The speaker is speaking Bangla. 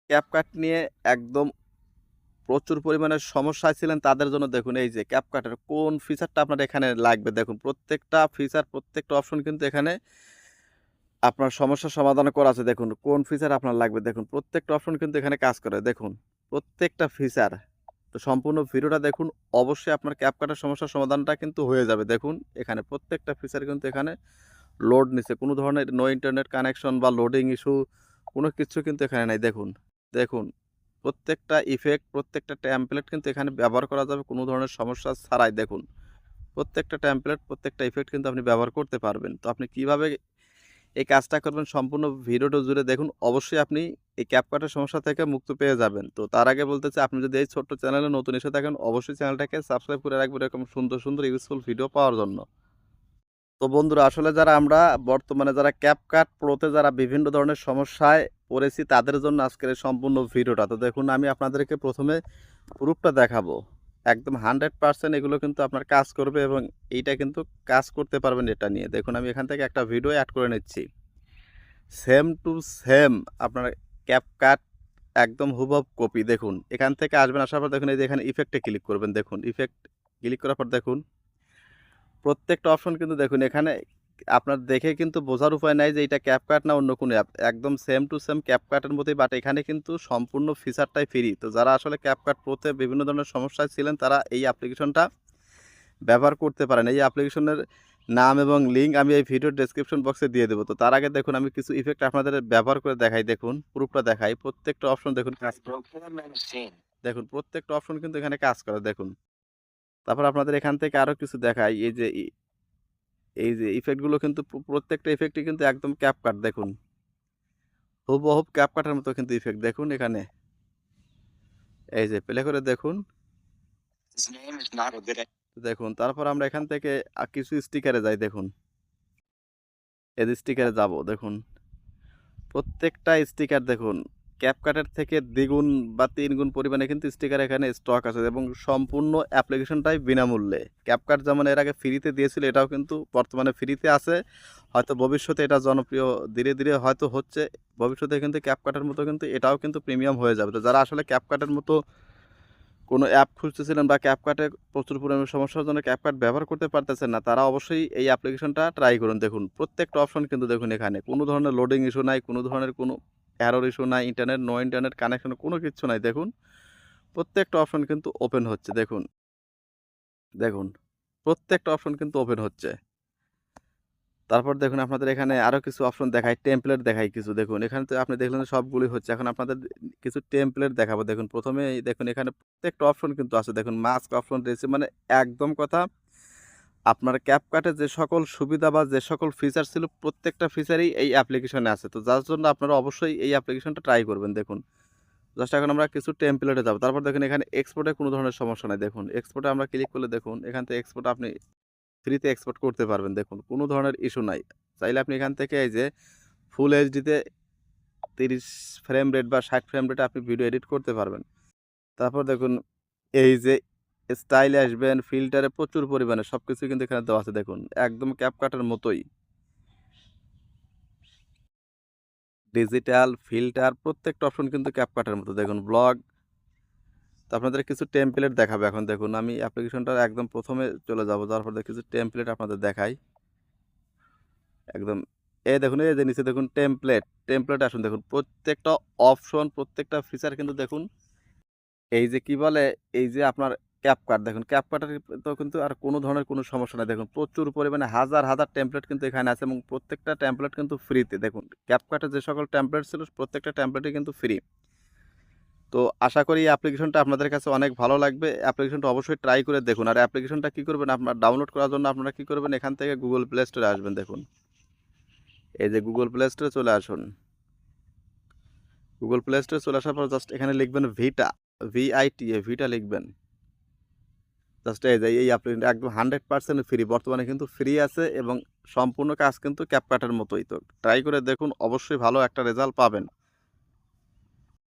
ক্যাপকাট নিয়ে একদম প্রচুর পরিমাণে সমস্যায় ছিলেন তাদের জন্য দেখুন এই যে ক্যাপকাটের কোন ফিচারটা আপনার এখানে লাগবে দেখুন প্রত্যেকটা ফিচার প্রত্যেকটা অপশন কিন্তু এখানে আপনার সমস্যার সমাধান করা আছে দেখুন কোন ফিচার আপনার লাগবে দেখুন প্রত্যেকটা অপশন কিন্তু এখানে কাজ করে দেখুন প্রত্যেকটা ফিচার তো সম্পূর্ণ ভিডিওটা দেখুন অবশ্যই আপনার ক্যাপকাটের সমস্যার সমাধানটা কিন্তু হয়ে যাবে দেখুন এখানে প্রত্যেকটা ফিচার কিন্তু এখানে লোড নিচ্ছে কোনো ধরনের নো ইন্টারনেট কানেকশন বা লোডিং ইস্যু কোনো কিছু কিন্তু এখানে নাই দেখুন দেখুন প্রত্যেকটা ইফেক্ট প্রত্যেকটা টেমপ্লেট কিন্তু এখানে ব্যবহার করা যাবে কোনো ধরনের সমস্যা ছাড়াই দেখুন প্রত্যেকটা টেমপ্লেট প্রত্যেকটা ইফেক্ট কিন্তু আপনি ব্যবহার করতে পারবেন তো আপনি কিভাবে এই কাজটা করবেন সম্পূর্ণ ভিডিওটা জুড়ে দেখুন অবশ্যই আপনি এই ক্যাপকাটের সমস্যা থেকে মুক্তি পেয়ে যাবেন তো তার আগে বলতে চাই আপনি যদি এই ছোট্ট চ্যানেলে নতুন এসে থাকেন অবশ্যই চ্যানেলটাকে সাবস্ক্রাইব করে রাখবেন এরকম সুন্দর সুন্দর ইউজফুল ভিডিও পাওয়ার জন্য তো বন্ধুরা আসলে যারা আমরা বর্তমানে যারা ক্যাপকাট প্রোতে যারা বিভিন্ন ধরনের সমস্যায় পড়েছি তাদের জন্য আজকের এই সম্পূর্ণ ভিডিওটা তো দেখুন আমি আপনাদেরকে প্রথমে প্রুফটা দেখাবো একদম 100% এগুলো কিন্তু আপনার কাজ করবে এবং এইটা কিন্তু কাজ করতে পারবেন এটা নিয়ে দেখুন আমি এখান থেকে একটা ভিডিও অ্যাড করে নিচ্ছি সেম টু সেম আপনার ক্যাপকাট একদম হুবহু কপি দেখুন এখান থেকে আসবেন আসার পর দেখুন এই যে এখানে ইফেক্টে ক্লিক করবেন দেখুন ইফেক্ট ক্লিক করার পর দেখুন প্রত্যেকটা অপশন কিন্তু দেখুন এখানে আপনার দেখে কিন্তু বোঝার উপায় নাই যে এটা ক্যাপকাট না অন্য কোনো অ্যাপ একদম সেম টু সেম ক্যাপকাটের মতোই বাট এখানে কিন্তু সম্পূর্ণ ফিচারটাই ফ্রি তো যারা আসলে ক্যাপকাট প্রোতে বিভিন্ন ধরনের সমস্যায় ছিলেন তারা এই অ্যাপ্লিকেশনটা ব্যবহার করতে পারেন এই অ্যাপ্লিকেশনের নাম এবং লিঙ্ক আমি এই ভিডিওর ডেসক্রিপশন বক্সে দিয়ে দেবো তো তার আগে দেখুন আমি কিছু ইফেক্ট আপনাদের ব্যবহার করে দেখাই দেখুন প্রুফটা দেখাই প্রত্যেকটা অপশন দেখুন কাজ করে। দেখুন প্রত্যেকটা অপশন কিন্তু এখানে কাজ করে দেখুন তারপর আপনাদের এখান থেকে আরও কিছু দেখাই এই যে ইফেক্টগুলো কিন্তু প্রত্যেকটা ইফেক্টই কিন্তু একদম ক্যাপকাট দেখুন হুবহু ক্যাপকাটের মতো কিন্তু ইফেক্ট দেখুন এখানে এই যে প্লে করে দেখুন দেখুন তারপর আমরা এখান থেকে কিছু স্টিকারে যাই দেখুন এই যে স্টিকারে যাব দেখুন প্রত্যেকটা স্টিকার দেখুন ক্যাপকাটের থেকে দ্বিগুণ বা তিনগুণ পরিমাণে কিন্তু স্টিকার এখানে স্টক আছে এবং সম্পূর্ণ অ্যাপ্লিকেশনটাই বিনামূল্যে ক্যাপকাট যেমন এর আগে ফ্রিতে দিয়েছিল এটাও কিন্তু বর্তমানে ফ্রিতে আছে হয়তো ভবিষ্যতে এটা জনপ্রিয় ধীরে ধীরে হয়তো হচ্ছে ভবিষ্যতে কিন্তু ক্যাপকাটের মতো কিন্তু এটাও কিন্তু প্রিমিয়াম হয়ে যাবে তো যারা আসলে ক্যাপকাটের মতো কোনো অ্যাপ খুঁজতেছিলেন বা ক্যাপকাটে প্রচুর পরিমাণে সমস্যার জন্য ক্যাপকাট ব্যবহার করতে পারতেছেন না তারা অবশ্যই এই অ্যাপ্লিকেশনটা ট্রাই করুন দেখুন প্রত্যেকটা অপশন কিন্তু দেখুন এখানে কোনো ধরনের লোডিং ইস্যু নাই কোনো ধরনের কোনো এরর ইস্যু নাই ইন্টারনেট নো ইন্টারনেট কানেকশন কোনো কিছু নাই দেখুন প্রত্যেকটা অপশন কিন্তু ওপেন হচ্ছে দেখুন দেখুন প্রত্যেকটা অপশন কিন্তু ওপেন হচ্ছে তারপর দেখুন আপনাদের এখানে আরও কিছু অপশন দেখাই টেমপ্লেট দেখাই কিছু দেখুন এখানে তো আপনি দেখলেন সবগুলোই হচ্ছে এখন আপনাদের কিছু টেমপ্লেট দেখাবো দেখুন প্রথমে দেখুন এখানে প্রত্যেকটা অপশন কিন্তু আছে দেখুন মাস্ক অপশন রয়েছে মানে একদম কথা আপনার ক্যাপকাটে যে সকল সুবিধা বা যে সকল ফিচার ছিল প্রত্যেকটা ফিচারই এই অ্যাপ্লিকেশনে আছে তো যার জন্য আপনারা অবশ্যই এই অ্যাপ্লিকেশনটা ট্রাই করবেন দেখুন জাস্ট এখন আমরা কিছু টেমপ্লেটে যাবো তারপর দেখুন এখানে এক্সপোর্টে কোনো ধরনের সমস্যা নাই দেখুন এক্সপোর্টে আমরা ক্লিক করলে দেখুন এখান থেকে এক্সপোর্ট আপনি ফ্রিতে এক্সপোর্ট করতে পারবেন দেখুন কোনো ধরনের ইস্যু নাই চাইলে আপনি এখান থেকে এই যে ফুল এইচডিতে 30 ফ্রেম রেট বা 60 ফ্রেম রেটে আপনি ভিডিও এডিট করতে পারবেন তারপর দেখুন এই যে স্টাইলে আসবেন ফিল্টারে প্রচুর পরিমাণে সব কিছু কিন্তু এখানে দেওয়া আছে দেখুন একদম ক্যাপকাটের মতোই ডিজিটাল ফিল্টার প্রত্যেকটা অপশন কিন্তু ক্যাপকাটের মতো দেখুন ব্লগ তো আপনাদের কিছু টেমপ্লেট দেখাবে এখন দেখুন আমি অ্যাপ্লিকেশনটার একদম প্রথমে চলে যাব তারপর কিছু টেমপ্লেট আপনাদের দেখাই একদম এই দেখুন এই যে নিচে দেখুন টেমপ্লেট আসুন দেখুন প্রত্যেকটা অপশন প্রত্যেকটা ফিচার কিন্তু দেখুন এই যে কি বলে এই যে আপনার ক্যাপকাট দেখুন ক্যাপকাটের তো কিন্তু আর কোনো ধরনের কোনো সমস্যা নাই দেখুন প্রচুর পরিমাণে হাজার হাজার টেমপ্লেট কিন্তু এখানে আছে এবং প্রত্যেকটা টেমপ্লেট কিন্তু ফ্রিতে দেখুন ক্যাপকাটের যে সকল টেমপ্লেট ছিল প্রত্যেকটা টেমপ্লেটই কিন্তু ফ্রি তো আশা করি এই অ্যাপ্লিকেশনটা আপনাদের কাছে অনেক ভালো লাগবে অ্যাপ্লিকেশনটা অবশ্যই ট্রাই করে দেখুন আর অ্যাপ্লিকেশনটা কী করবেন আপনার ডাউনলোড করার জন্য আপনারা কী করবেন এখান থেকে গুগল প্লে স্টোরে আসবেন দেখুন এই যে গুগল প্লে স্টোরে চলে আসুন গুগল প্লে স্টোরে চলে আসার পর জাস্ট এখানে লিখবেন ভিটা লিখবেন জাস্ট এই যে এই অ্যাপ্লিকেশনটা একদম 100% ফ্রি বর্তমানে কিন্তু ফ্রি আছে এবং সম্পূর্ণ কাজ কিন্তু ক্যাপকাটের মতোই তো ট্রাই করে দেখুন অবশ্যই ভালো একটা রেজাল্ট পাবেন